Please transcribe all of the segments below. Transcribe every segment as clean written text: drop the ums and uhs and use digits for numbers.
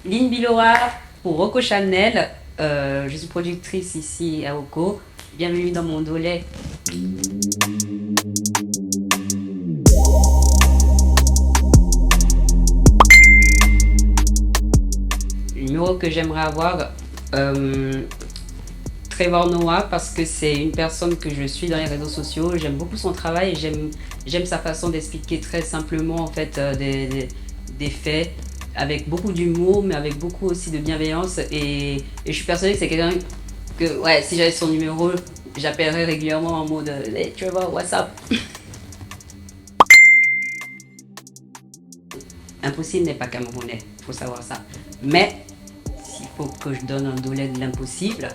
Lynn Bilora pour Rocco Chanel. Je suis productrice ici à Rocco. Bienvenue dans mon dolet. Le numéro que j'aimerais avoir, Trevor Noah, parce que c'est une personne que je suis dans les réseaux sociaux. J'aime beaucoup son travail et j'aime sa façon d'expliquer très simplement en fait des faits avec beaucoup d'humour mais avec beaucoup aussi de bienveillance et je suis persuadée que c'est quelqu'un que ouais, si j'avais son numéro, j'appellerais régulièrement en mode hey Trevor, what's up? Impossible n'est pas camerounais, faut savoir ça. Mais s'il faut que je donne un dolet de l'impossible,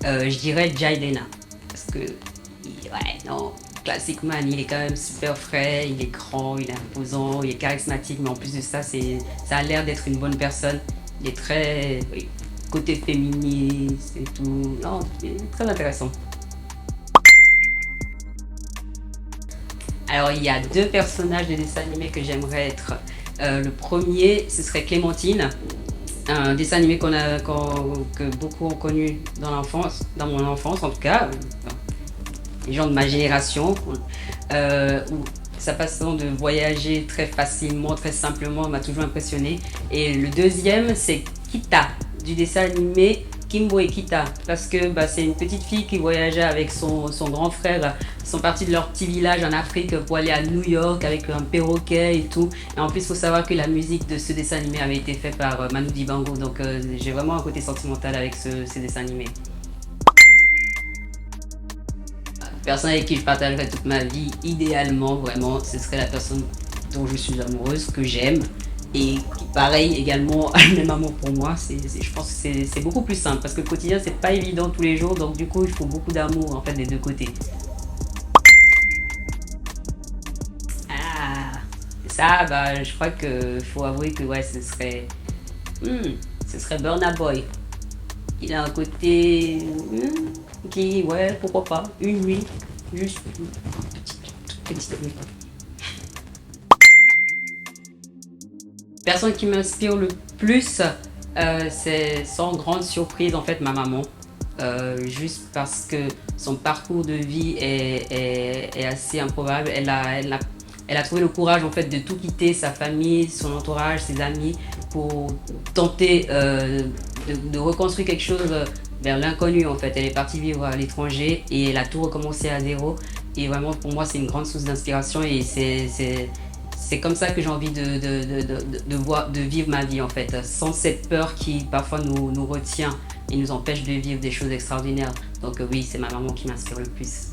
je dirais Jailena. Parce que, ouais, non, Classic Man, il est quand même super frais, il est grand, il est imposant, il est charismatique, mais en plus de ça, ça a l'air d'être une bonne personne. Il est très, oui, côté féministe et tout. Non, il est très intéressant. Alors, il y a deux personnages de dessins animés que j'aimerais être. Le premier, ce serait Clémentine, un dessin animé que beaucoup ont connu dans l'enfance, dans mon enfance en tout cas, les gens de ma génération, où sa façon de voyager très facilement, très simplement m'a toujours impressionné. Et le deuxième, c'est Kita, du dessin animé Kimbo et Kita, parce que c'est une petite fille qui voyageait avec son grand frère. Ils sont partis de leur petit village en Afrique pour aller à New York avec un perroquet et tout. Et en plus, il faut savoir que la musique de ce dessin animé avait été faite par Manu Dibango, donc j'ai vraiment un côté sentimental avec ce dessin animé. Personne avec qui je partagerais toute ma vie, idéalement, vraiment, ce serait la personne dont je suis amoureuse, que j'aime, et qui, pareil, également, a le même amour pour moi. Je pense que c'est beaucoup plus simple, parce que le quotidien, c'est pas évident tous les jours, donc du coup, il faut beaucoup d'amour, en fait, des deux côtés. Ah, ça, je crois que faut avouer que, ouais, ce serait Burna Boy. Il a un côté qui, ouais, pourquoi pas, une nuit, juste une petite nuit. Personne qui m'inspire le plus, c'est sans grande surprise en fait ma maman. Juste parce que son parcours de vie est assez improbable. Elle a trouvé le courage en fait de tout quitter, sa famille, son entourage, ses amis, pour tenter de reconstruire quelque chose vers l'inconnu en fait. Elle est partie vivre à l'étranger et elle a tout recommencé à zéro. Et vraiment pour moi c'est une grande source d'inspiration et c'est comme ça que j'ai envie de vivre ma vie en fait, sans cette peur qui parfois nous retient et nous empêche de vivre des choses extraordinaires. Donc oui, c'est ma maman qui m'inspire le plus.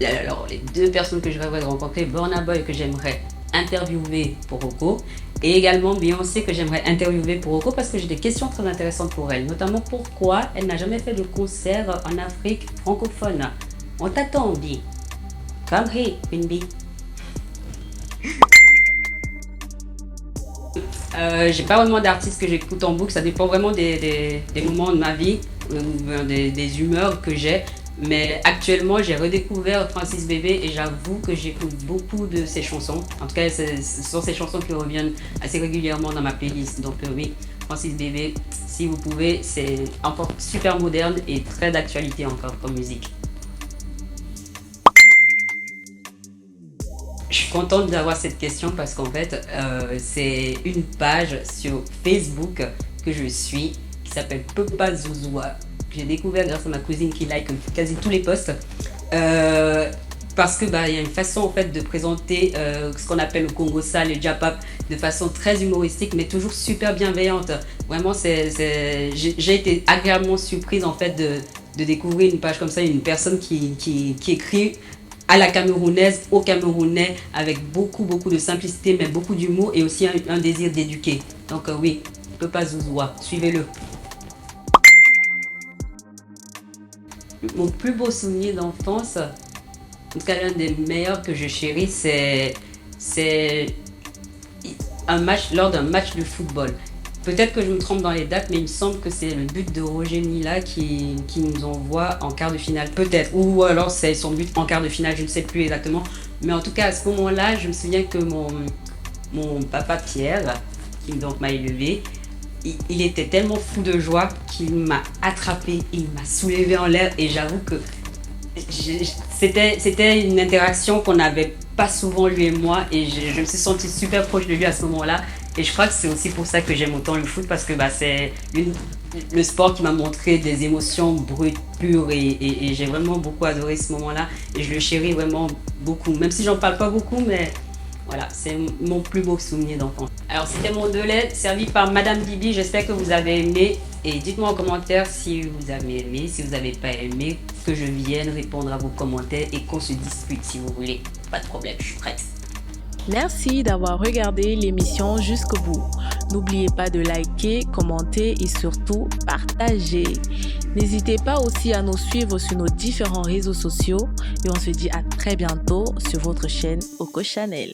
Alors, les deux personnes que je rêverais de rencontrer, Burna Boy que j'aimerais interviewer pour Rocco et également Beyoncé que j'aimerais interviewer pour Rocco parce que j'ai des questions très intéressantes pour elle, notamment pourquoi elle n'a jamais fait de concert en Afrique francophone. On t'attend, dit. Come here, Queen Bee. J'ai pas vraiment d'artistes que j'écoute en boucle, ça dépend vraiment des moments de ma vie, des humeurs que j'ai. Mais actuellement, j'ai redécouvert Francis Bébé et j'avoue que j'écoute beaucoup de ses chansons. En tout cas, ce sont ces chansons qui reviennent assez régulièrement dans ma playlist. Donc oui, Francis Bébé, si vous pouvez, c'est encore super moderne et très d'actualité encore comme musique. Je suis contente d'avoir cette question parce qu'en fait, c'est une page sur Facebook que je suis qui s'appelle Pepa Zouzoua. Que j'ai découvert grâce à ma cousine qui like quasi tous les posts. Parce que il y a une façon en fait de présenter ce qu'on appelle le Congo Sale, le Japap, de façon très humoristique mais toujours super bienveillante. Vraiment, j'ai été agréablement surprise en fait de découvrir une page comme ça, une personne qui écrit à la camerounaise, au Camerounais, avec beaucoup de simplicité, mais beaucoup d'humour et aussi un désir d'éduquer. Donc oui, Pepa Zouzoua, suivez-le. Mon plus beau souvenir d'enfance, en tout cas l'un des meilleurs que je chéris, c'est lors d'un match de football. Peut-être que je me trompe dans les dates, mais il me semble que c'est le but de Roger Mila qui nous envoie en quart de finale, peut-être. Ou alors c'est son but en quart de finale, je ne sais plus exactement. Mais en tout cas, à ce moment-là, je me souviens que mon papa Pierre, qui donc m'a élevé, il était tellement fou de joie qu'il m'a attrapé, il m'a soulevé en l'air et j'avoue que c'était une interaction qu'on n'avait pas souvent lui et moi et je me suis sentie super proche de lui à ce moment-là et je crois que c'est aussi pour ça que j'aime autant le foot parce que c'est le sport qui m'a montré des émotions brutes, pures et j'ai vraiment beaucoup adoré ce moment-là et je le chéris vraiment beaucoup, même si j'en parle pas beaucoup mais voilà, c'est mon plus beau souvenir d'enfant. Alors c'était mon de lait servi par Madame Bibi, j'espère que vous avez aimé et dites-moi en commentaire si vous avez aimé, si vous n'avez pas aimé, que je vienne répondre à vos commentaires et qu'on se dispute si vous voulez. Pas de problème, je suis prête. Merci d'avoir regardé l'émission jusqu'au bout. N'oubliez pas de liker, commenter et surtout partager. N'hésitez pas aussi à nous suivre sur nos différents réseaux sociaux et on se dit à très bientôt sur votre chaîne Oko Channel.